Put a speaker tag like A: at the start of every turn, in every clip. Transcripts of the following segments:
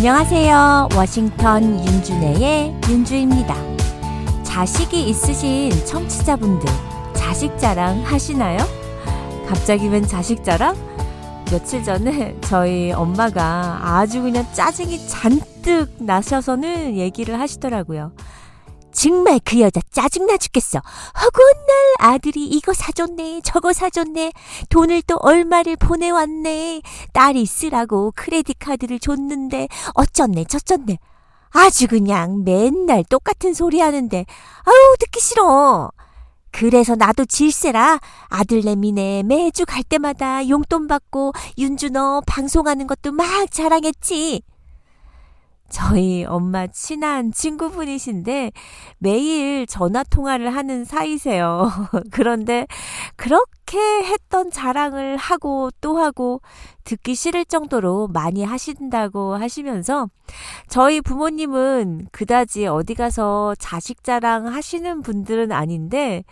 A: 안녕하세요. 워싱턴 윤주네의 윤주입니다. 자식이 있으신 청취자분들, 자식 자랑 하시나요? 갑자기 웬 자식 자랑? 며칠 전에 저희 엄마가 아주 그냥 짜증이 잔뜩 나셔서는 얘기를 하시더라고요. 정말 그 여자 짜증나 죽겠어. 허구한 날 아들이 이거 사줬네 저거 사줬네 돈을 또 얼마를 보내왔네 딸이 쓰라고 크레딧 카드를 줬는데 어쩌네 저쩌네 아주 그냥 맨날 똑같은 소리 하는데 아우 듣기 싫어. 그래서 나도 질세라 아들내미네 매주 갈 때마다 용돈 받고 윤주 너 방송하는 것도 막 자랑했지. 저희 엄마 친한 친구분이신데 매일 전화통화를 하는 사이세요. 그런데 그렇게 했던 자랑을 하고 또 하고 듣기 싫을 정도로 많이 하신다고 하시면서 저희 부모님은 그다지 어디 가서 자식 자랑 하시는 분들은 아닌데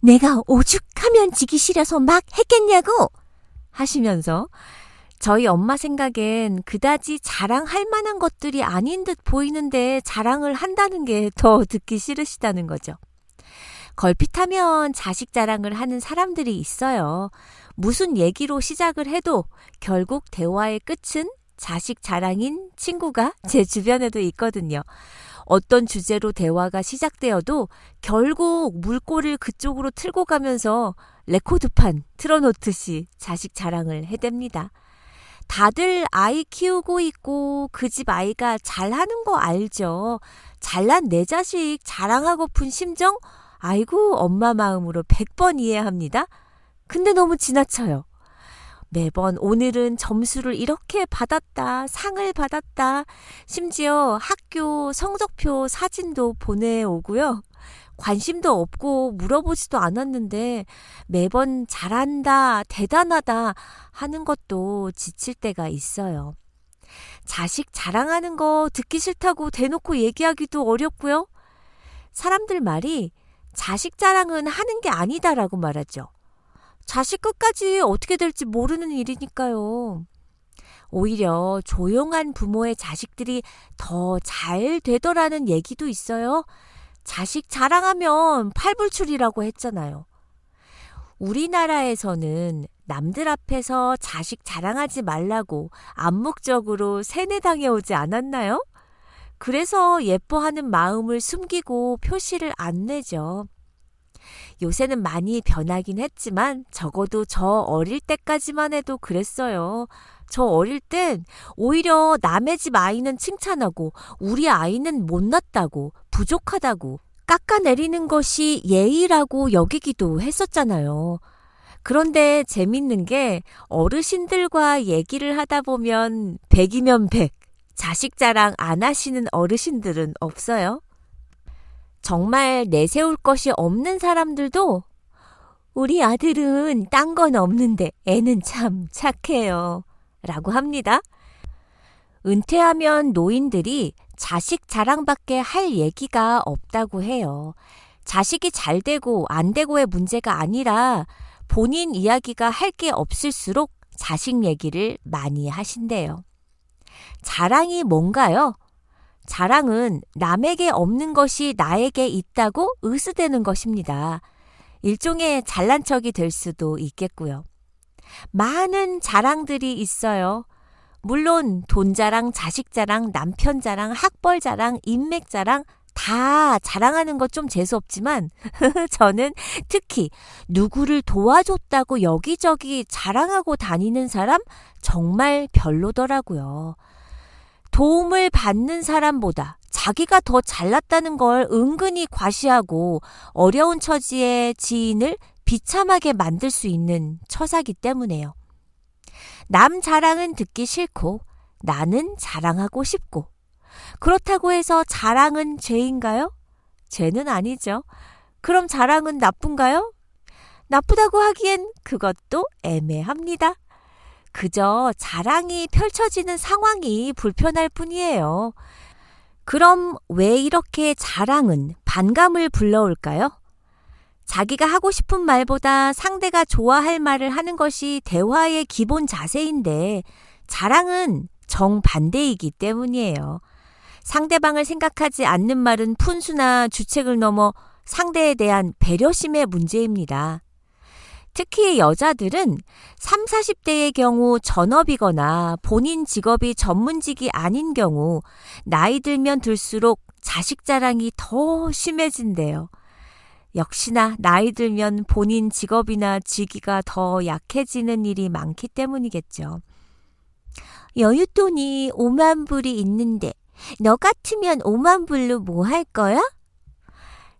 A: 내가 오죽하면 지기 싫어서 막 했겠냐고 하시면서 저희 엄마 생각엔 그다지 자랑할 만한 것들이 아닌 듯 보이는데 자랑을 한다는 게 더 듣기 싫으시다는 거죠. 걸핏하면 자식 자랑을 하는 사람들이 있어요. 무슨 얘기로 시작을 해도 결국 대화의 끝은 자식 자랑인 친구가 제 주변에도 있거든요. 어떤 주제로 대화가 시작되어도 결국 물꼬를 그쪽으로 틀고 가면서 레코드판 틀어놓듯이 자식 자랑을 해댑니다. 다들 아이 키우고 있고 그 집 아이가 잘하는 거 알죠. 잘난 내 자식 자랑하고픈 심정? 아이고 엄마 마음으로 100번 이해합니다. 근데 너무 지나쳐요. 매번 오늘은 점수를 이렇게 받았다, 상을 받았다, 심지어 학교 성적표 사진도 보내오고요. 관심도 없고 물어보지도 않았는데 매번 잘한다, 대단하다 하는 것도 지칠 때가 있어요. 자식 자랑하는 거 듣기 싫다고 대놓고 얘기하기도 어렵고요. 사람들 말이 자식 자랑은 하는 게 아니다라고 말하죠. 자식 끝까지 어떻게 될지 모르는 일이니까요. 오히려 조용한 부모의 자식들이 더 잘 되더라는 얘기도 있어요. 자식 자랑하면 팔불출이라고 했잖아요. 우리나라에서는 남들 앞에서 자식 자랑하지 말라고 암묵적으로 세뇌당해오지 않았나요? 그래서 예뻐하는 마음을 숨기고 표시를 안 내죠. 요새는 많이 변하긴 했지만 적어도 저 어릴 때까지만 해도 그랬어요. 저 어릴 땐 오히려 남의 집 아이는 칭찬하고 우리 아이는 못났다고 부족하다고 깎아내리는 것이 예의라고 여기기도 했었잖아요. 그런데 재밌는 게 어르신들과 얘기를 하다 보면 100이면 100, 자식 자랑 안 하시는 어르신들은 없어요. 정말 내세울 것이 없는 사람들도 우리 아들은 딴 건 없는데 애는 참 착해요 라고 합니다. 은퇴하면 노인들이 자식 자랑밖에 할 얘기가 없다고 해요. 자식이 잘 되고 안 되고의 문제가 아니라 본인 이야기가 할 게 없을수록 자식 얘기를 많이 하신대요. 자랑이 뭔가요? 자랑은 남에게 없는 것이 나에게 있다고 의스대는 것입니다. 일종의 잘난 척이 될 수도 있겠고요. 많은 자랑들이 있어요. 물론 돈 자랑, 자식 자랑, 남편 자랑, 학벌 자랑, 인맥 자랑 다 자랑하는 거 좀 재수없지만 저는 특히 누구를 도와줬다고 여기저기 자랑하고 다니는 사람 정말 별로더라고요. 도움을 받는 사람보다 자기가 더 잘났다는 걸 은근히 과시하고 어려운 처지의 지인을 비참하게 만들 수 있는 처사기 때문에요. 남 자랑은 듣기 싫고 나는 자랑하고 싶고 그렇다고 해서 자랑은 죄인가요? 죄는 아니죠. 그럼 자랑은 나쁜가요? 나쁘다고 하기엔 그것도 애매합니다. 그저 자랑이 펼쳐지는 상황이 불편할 뿐이에요. 그럼 왜 이렇게 자랑은 반감을 불러올까요? 자기가 하고 싶은 말보다 상대가 좋아할 말을 하는 것이 대화의 기본 자세인데 자랑은 정반대이기 때문이에요. 상대방을 생각하지 않는 말은 푼수나 주책을 넘어 상대에 대한 배려심의 문제입니다. 특히 여자들은 3, 40대의 경우 전업이거나 본인 직업이 전문직이 아닌 경우 나이 들면 들수록 자식 자랑이 더 심해진대요. 역시나 나이 들면 본인 직업이나 직위가 더 약해지는 일이 많기 때문이겠죠. 여윳돈이 5만 불이 있는데 너 같으면 5만 불로 뭐 할 거야?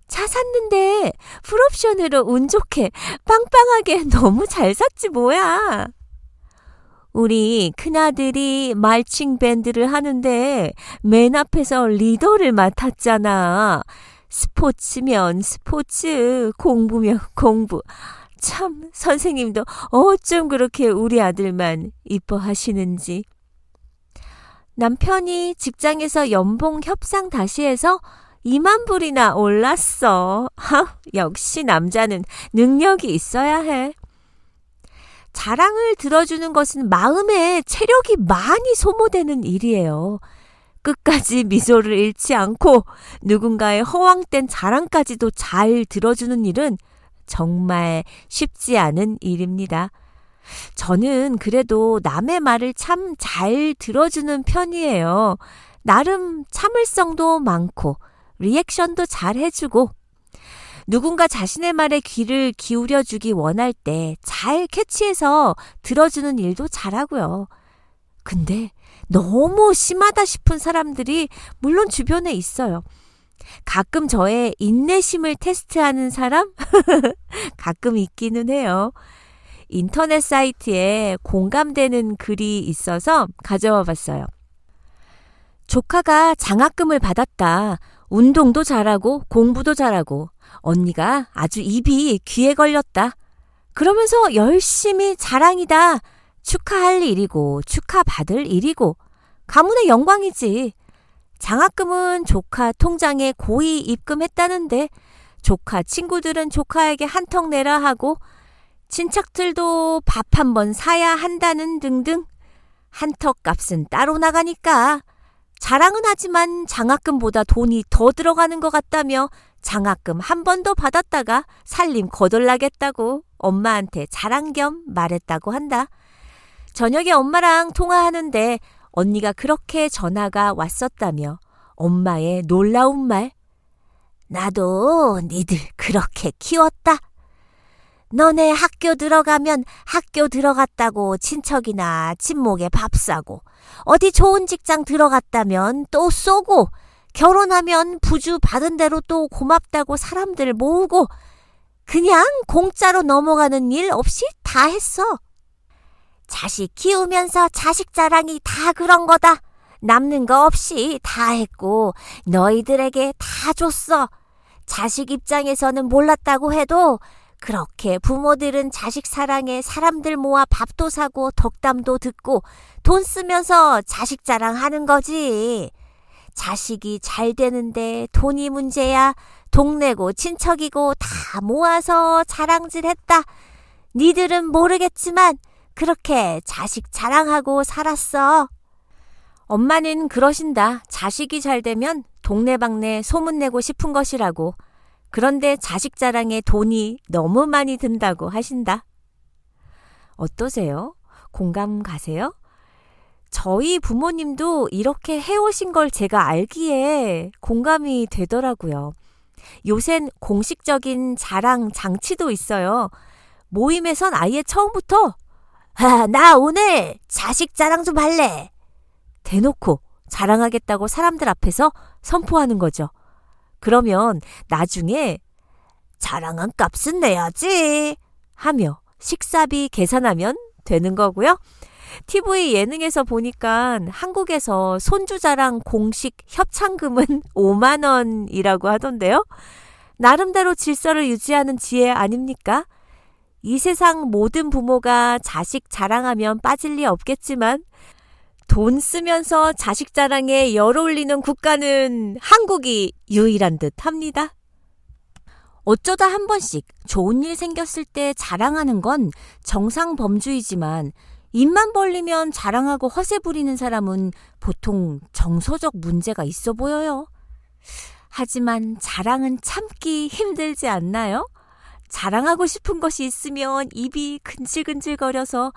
A: 차 샀는데 풀옵션으로 운 좋게 빵빵하게 너무 잘 샀지 뭐야. 우리 큰아들이 말칭 밴드를 하는데 맨 앞에서 리더를 맡았잖아. 스포츠면 스포츠, 공부면 공부. 참 선생님도 어쩜 그렇게 우리 아들만 이뻐하시는지. 남편이 직장에서 연봉 협상 다시 해서 2만 불이나 올랐어. 역시 남자는 능력이 있어야 해. 자랑을 들어주는 것은 마음에 체력이 많이 소모되는 일이에요. 끝까지 미소를 잃지 않고 누군가의 허황된 자랑까지도 잘 들어주는 일은 정말 쉽지 않은 일입니다. 저는 그래도 남의 말을 참 잘 들어주는 편이에요. 나름 참을성도 많고 리액션도 잘 해주고 누군가 자신의 말에 귀를 기울여주기 원할 때 잘 캐치해서 들어주는 일도 잘하고요. 근데 너무 심하다 싶은 사람들이 물론 주변에 있어요. 가끔 저의 인내심을 테스트하는 사람? 가끔 있기는 해요. 인터넷 사이트에 공감되는 글이 있어서 가져와 봤어요. 조카가 장학금을 받았다. 운동도 잘하고 공부도 잘하고 언니가 아주 입이 귀에 걸렸다. 그러면서 열심히 자랑이다. 축하할 일이고 축하받을 일이고 가문의 영광이지. 장학금은 조카 통장에 고이 입금했다는데 조카 친구들은 조카에게 한턱 내라 하고 친척들도 밥 한 번 사야 한다는 등등 한턱 값은 따로 나가니까 자랑은 하지만 장학금보다 돈이 더 들어가는 것 같다며 장학금 한 번 더 받았다가 살림 거덜나겠다고 엄마한테 자랑 겸 말했다고 한다. 저녁에 엄마랑 통화하는데 언니가 그렇게 전화가 왔었다며 엄마의 놀라운 말. 나도 니들 그렇게 키웠다. 너네 학교 들어가면 학교 들어갔다고 친척이나 친목에 밥 사고 어디 좋은 직장 들어갔다면 또 쏘고 결혼하면 부주 받은 대로 또 고맙다고 사람들 모으고 그냥 공짜로 넘어가는 일 없이 다 했어. 자식 키우면서 자식 자랑이 다 그런 거다. 남는 거 없이 다 했고 너희들에게 다 줬어. 자식 입장에서는 몰랐다고 해도 그렇게 부모들은 자식 사랑에 사람들 모아 밥도 사고 덕담도 듣고 돈 쓰면서 자식 자랑하는 거지. 자식이 잘 되는데 돈이 문제야. 동네고 친척이고 다 모아서 자랑질했다. 니들은 모르겠지만 그렇게 자식 자랑하고 살았어. 엄마는 그러신다. 자식이 잘 되면 동네방네 소문내고 싶은 것이라고. 그런데 자식 자랑에 돈이 너무 많이 든다고 하신다. 어떠세요? 공감 가세요? 저희 부모님도 이렇게 해오신 걸 제가 알기에 공감이 되더라고요. 요샌 공식적인 자랑 장치도 있어요. 모임에선 아예 처음부터 나 오늘 자식 자랑 좀 할래. 대놓고 자랑하겠다고 사람들 앞에서 선포하는 거죠. 그러면 나중에 자랑한 값은 내야지 하며 식사비 계산하면 되는 거고요. TV 예능에서 보니까 한국에서 손주자랑 공식 협찬금은 5만 원이라고 하던데요. 나름대로 질서를 유지하는 지혜 아닙니까? 이 세상 모든 부모가 자식 자랑하면 빠질 리 없겠지만 돈 쓰면서 자식 자랑에 열 올리는 국가는 한국이 유일한 듯 합니다. 어쩌다 한 번씩 좋은 일 생겼을 때 자랑하는 건 정상범주이지만 입만 벌리면 자랑하고 허세 부리는 사람은 보통 정서적 문제가 있어 보여요. 하지만 자랑은 참기 힘들지 않나요? 자랑하고 싶은 것이 있으면 입이 근질근질거려서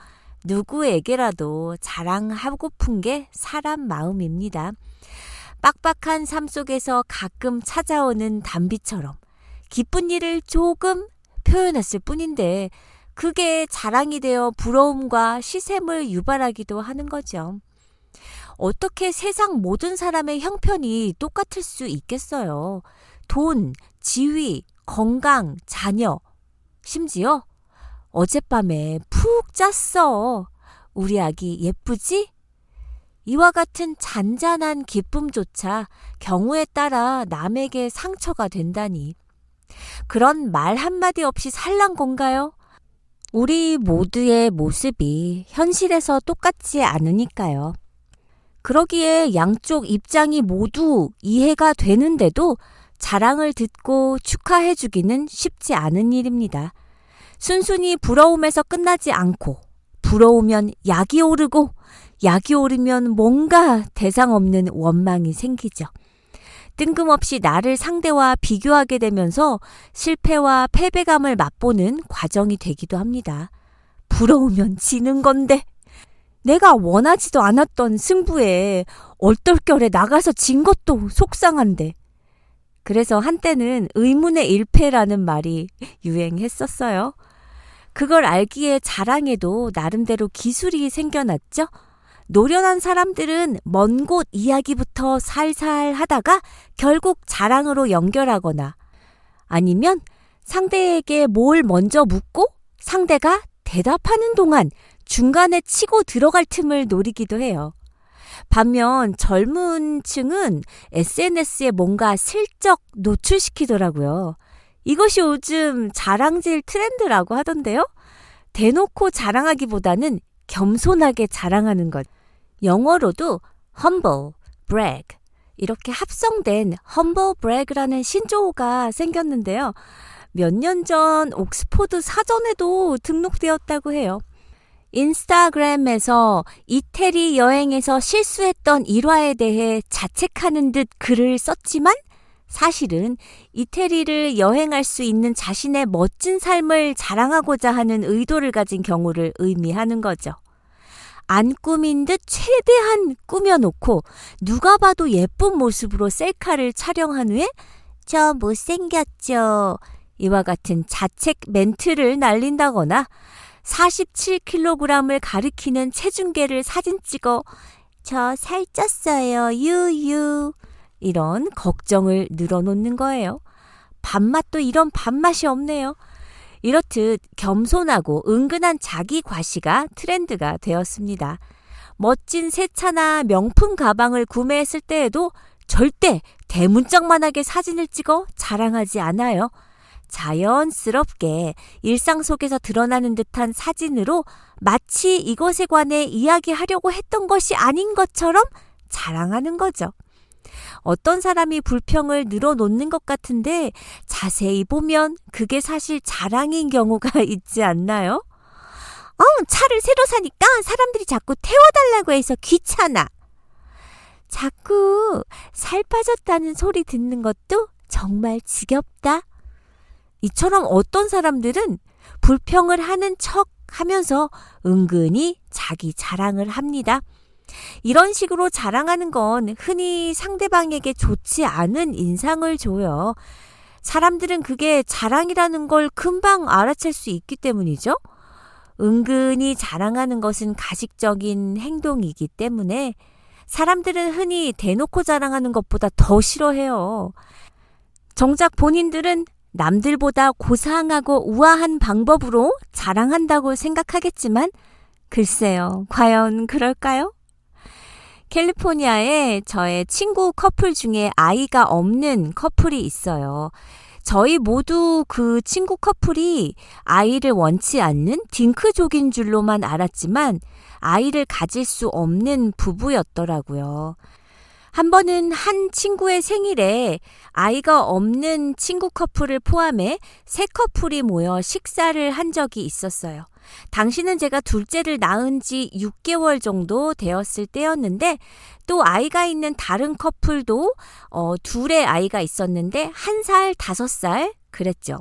A: 누구에게라도 자랑하고픈 게 사람 마음입니다. 빡빡한 삶 속에서 가끔 찾아오는 단비처럼 기쁜 일을 조금 표현했을 뿐인데 그게 자랑이 되어 부러움과 시샘을 유발하기도 하는 거죠. 어떻게 세상 모든 사람의 형편이 똑같을 수 있겠어요? 돈, 지위, 건강, 자녀, 심지어 어젯밤에 푹 잤어. 우리 아기 예쁘지? 이와 같은 잔잔한 기쁨조차 경우에 따라 남에게 상처가 된다니. 그런 말 한마디 없이 살란 건가요? 우리 모두의 모습이 현실에서 똑같지 않으니까요. 그러기에 양쪽 입장이 모두 이해가 되는데도 자랑을 듣고 축하해주기는 쉽지 않은 일입니다. 순순히 부러움에서 끝나지 않고 부러우면 약이 오르고 약이 오르면 뭔가 대상 없는 원망이 생기죠. 뜬금없이 나를 상대와 비교하게 되면서 실패와 패배감을 맛보는 과정이 되기도 합니다. 부러우면 지는 건데 내가 원하지도 않았던 승부에 얼떨결에 나가서 진 것도 속상한데. 그래서 한때는 의문의 일패라는 말이 유행했었어요. 그걸 알기에 자랑에도 나름대로 기술이 생겨났죠. 노련한 사람들은 먼 곳 이야기부터 살살 하다가 결국 자랑으로 연결하거나 아니면 상대에게 뭘 먼저 묻고 상대가 대답하는 동안 중간에 치고 들어갈 틈을 노리기도 해요. 반면 젊은 층은 SNS에 뭔가 슬쩍 노출시키더라고요. 이것이 요즘 자랑질 트렌드라고 하던데요. 대놓고 자랑하기보다는 겸손하게 자랑하는 것. 영어로도 humble, brag 이렇게 합성된 humble brag라는 신조어가 생겼는데요. 몇 년 전 옥스포드 사전에도 등록되었다고 해요. 인스타그램에서 이태리 여행에서 실수했던 일화에 대해 자책하는 듯 글을 썼지만 사실은 이태리를 여행할 수 있는 자신의 멋진 삶을 자랑하고자 하는 의도를 가진 경우를 의미하는 거죠. 안 꾸민 듯 최대한 꾸며놓고 누가 봐도 예쁜 모습으로 셀카를 촬영한 후에 저 못생겼죠. 이와 같은 자책 멘트를 날린다거나 47kg을 가리키는 체중계를 사진 찍어 저 살쪘어요. 유유. 이런 걱정을 늘어놓는 거예요. 밥맛도 이런 밥맛이 없네요. 이렇듯 겸손하고 은근한 자기 과시가 트렌드가 되었습니다. 멋진 새 차나 명품 가방을 구매했을 때에도 절대 대문짝만하게 사진을 찍어 자랑하지 않아요. 자연스럽게 일상 속에서 드러나는 듯한 사진으로 마치 이것에 관해 이야기하려고 했던 것이 아닌 것처럼 자랑하는 거죠. 어떤 사람이 불평을 늘어놓는 것 같은데 자세히 보면 그게 사실 자랑인 경우가 있지 않나요? 차를 새로 사니까 사람들이 자꾸 태워달라고 해서 귀찮아. 자꾸 살 빠졌다는 소리 듣는 것도 정말 지겹다. 이처럼 어떤 사람들은 불평을 하는 척 하면서 은근히 자기 자랑을 합니다. 이런 식으로 자랑하는 건 흔히 상대방에게 좋지 않은 인상을 줘요. 사람들은 그게 자랑이라는 걸 금방 알아챌 수 있기 때문이죠. 은근히 자랑하는 것은 가식적인 행동이기 때문에 사람들은 흔히 대놓고 자랑하는 것보다 더 싫어해요. 정작 본인들은 남들보다 고상하고 우아한 방법으로 자랑한다고 생각하겠지만 글쎄요, 과연 그럴까요? 캘리포니아에 저의 친구 커플 중에 아이가 없는 커플이 있어요. 저희 모두 그 친구 커플이 아이를 원치 않는 딩크족인 줄로만 알았지만 아이를 가질 수 없는 부부였더라고요. 한 번은 한 친구의 생일에 아이가 없는 친구 커플을 포함해 세 커플이 모여 식사를 한 적이 있었어요. 당시는 제가 둘째를 낳은 지 6개월 정도 되었을 때였는데 또 아이가 있는 다른 커플도 둘의 아이가 있었는데 1살, 5살 그랬죠.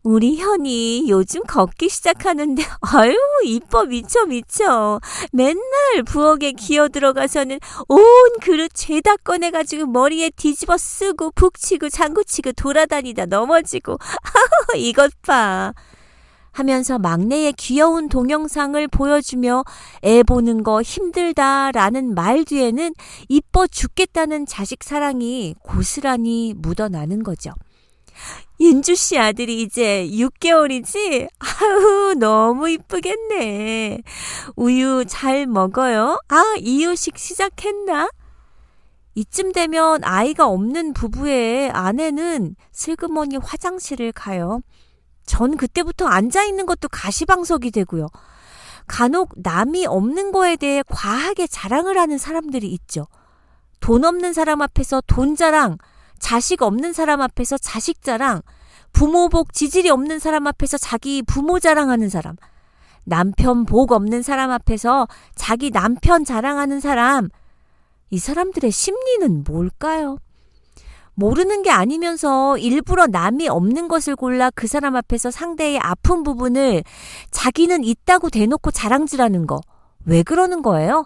A: 우리 현이 요즘 걷기 시작하는데 아유 이뻐 미쳐. 맨날 부엌에 기어 들어가서는 온 그릇 죄다 꺼내가지고 머리에 뒤집어 쓰고 북치고 장구치고 돌아다니다 넘어지고 이것 봐 하면서 막내의 귀여운 동영상을 보여주며 애 보는 거 힘들다라는 말 뒤에는 이뻐 죽겠다는 자식 사랑이 고스란히 묻어나는 거죠. 윤주 씨 아들이 이제 6개월이지? 아우 너무 이쁘겠네. 우유 잘 먹어요? 이유식 시작했나? 이쯤 되면 아이가 없는 부부의 아내는 슬그머니 화장실을 가요. 전 그때부터 앉아있는 것도 가시방석이 되고요. 간혹 남이 없는 거에 대해 과하게 자랑을 하는 사람들이 있죠. 돈 없는 사람 앞에서 돈 자랑, 자식 없는 사람 앞에서 자식 자랑, 부모 복 지질이 없는 사람 앞에서 자기 부모 자랑하는 사람, 남편 복 없는 사람 앞에서 자기 남편 자랑하는 사람, 이 사람들의 심리는 뭘까요? 모르는 게 아니면서 일부러 남이 없는 것을 골라 그 사람 앞에서 상대의 아픈 부분을 자기는 있다고 대놓고 자랑질하는 거. 왜 그러는 거예요?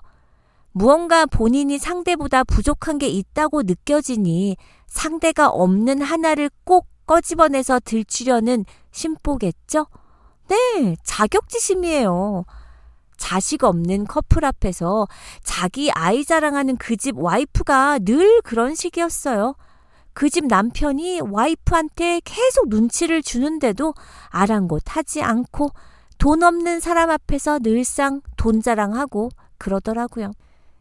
A: 무언가 본인이 상대보다 부족한 게 있다고 느껴지니 상대가 없는 하나를 꼭 꺼집어내서 들추려는 심보겠죠? 네, 자격지심이에요. 자식 없는 커플 앞에서 자기 아이 자랑하는 그 집 와이프가 늘 그런 식이었어요. 그 집 남편이 와이프한테 계속 눈치를 주는데도 아랑곳하지 않고 돈 없는 사람 앞에서 늘상 돈 자랑하고 그러더라고요.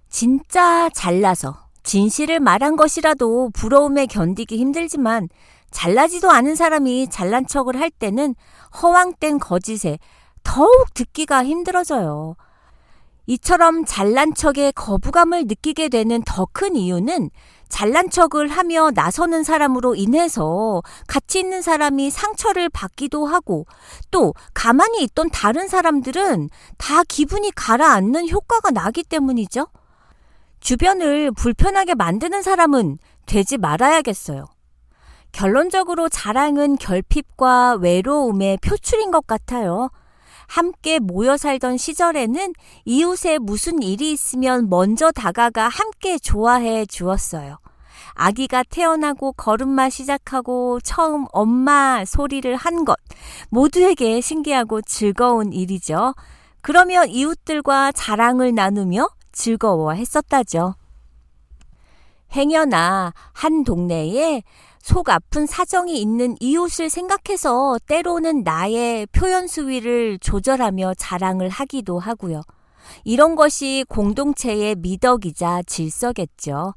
A: 진짜 잘나서 진실을 말한 것이라도 부러움에 견디기 힘들지만 잘나지도 않은 사람이 잘난 척을 할 때는 허황된 거짓에 더욱 듣기가 힘들어져요. 이처럼 잘난 척에 거부감을 느끼게 되는 더 큰 이유는 잘난 척을 하며 나서는 사람으로 인해서 같이 있는 사람이 상처를 받기도 하고 또 가만히 있던 다른 사람들은 다 기분이 가라앉는 효과가 나기 때문이죠. 주변을 불편하게 만드는 사람은 되지 말아야겠어요. 결론적으로 자랑은 결핍과 외로움의 표출인 것 같아요. 함께 모여 살던 시절에는 이웃에 무슨 일이 있으면 먼저 다가가 함께 좋아해 주었어요. 아기가 태어나고 걸음마 시작하고 처음 엄마 소리를 한 것 모두에게 신기하고 즐거운 일이죠. 그러며 이웃들과 자랑을 나누며 즐거워했었다죠. 행여나 한 동네에 속 아픈 사정이 있는 이웃을 생각해서 때로는 나의 표현 수위를 조절하며 자랑을 하기도 하고요. 이런 것이 공동체의 미덕이자 질서겠죠.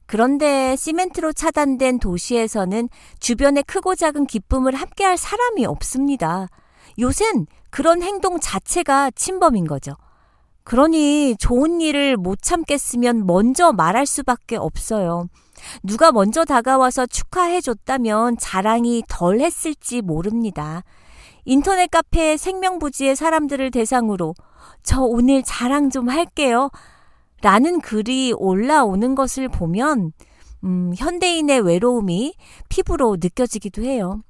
A: 그런데 시멘트로 차단된 도시에서는 주변의 크고 작은 기쁨을 함께할 사람이 없습니다. 요샌 그런 행동 자체가 침범인 거죠. 그러니 좋은 일을 못 참겠으면 먼저 말할 수밖에 없어요. 누가 먼저 다가와서 축하해줬다면 자랑이 덜 했을지 모릅니다. 인터넷 카페 생명부지의 사람들을 대상으로 저 오늘 자랑 좀 할게요 라는 글이 올라오는 것을 보면 현대인의 외로움이 피부로 느껴지기도 해요.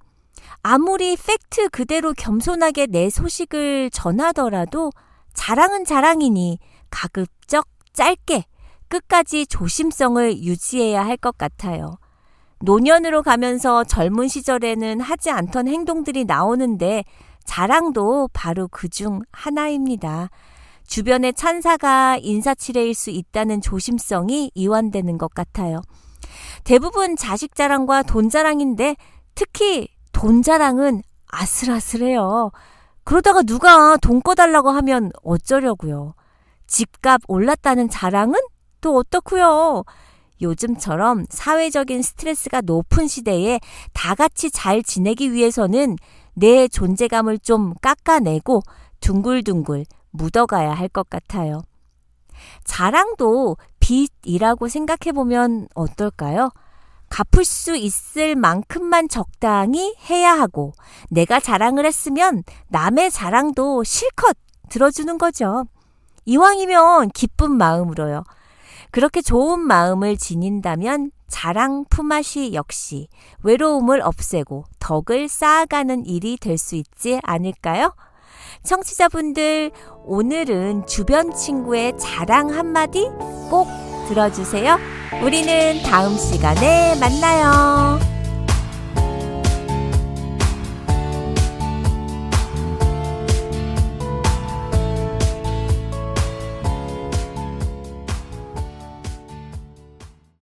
A: 아무리 팩트 그대로 겸손하게 내 소식을 전하더라도 자랑은 자랑이니 가급적 짧게 끝까지 조심성을 유지해야 할 것 같아요. 노년으로 가면서 젊은 시절에는 하지 않던 행동들이 나오는데 자랑도 바로 그중 하나입니다. 주변의 찬사가 인사치레일 수 있다는 조심성이 이완되는 것 같아요. 대부분 자식 자랑과 돈 자랑인데 특히 돈 자랑은 아슬아슬해요. 그러다가 누가 돈 꺼달라고 하면 어쩌려고요. 집값 올랐다는 자랑은 또 어떻고요. 요즘처럼 사회적인 스트레스가 높은 시대에 다 같이 잘 지내기 위해서는 내 존재감을 좀 깎아내고 둥글둥글 묻어가야 할 것 같아요. 자랑도 빚이라고 생각해보면 어떨까요? 갚을 수 있을 만큼만 적당히 해야 하고 내가 자랑을 했으면 남의 자랑도 실컷 들어주는 거죠. 이왕이면 기쁜 마음으로요. 그렇게 좋은 마음을 지닌다면 자랑 품앗이 역시 외로움을 없애고 덕을 쌓아가는 일이 될 수 있지 않을까요? 청취자분들, 오늘은 주변 친구의 자랑 한마디 꼭 들어주세요. 우리는 다음 시간에 만나요.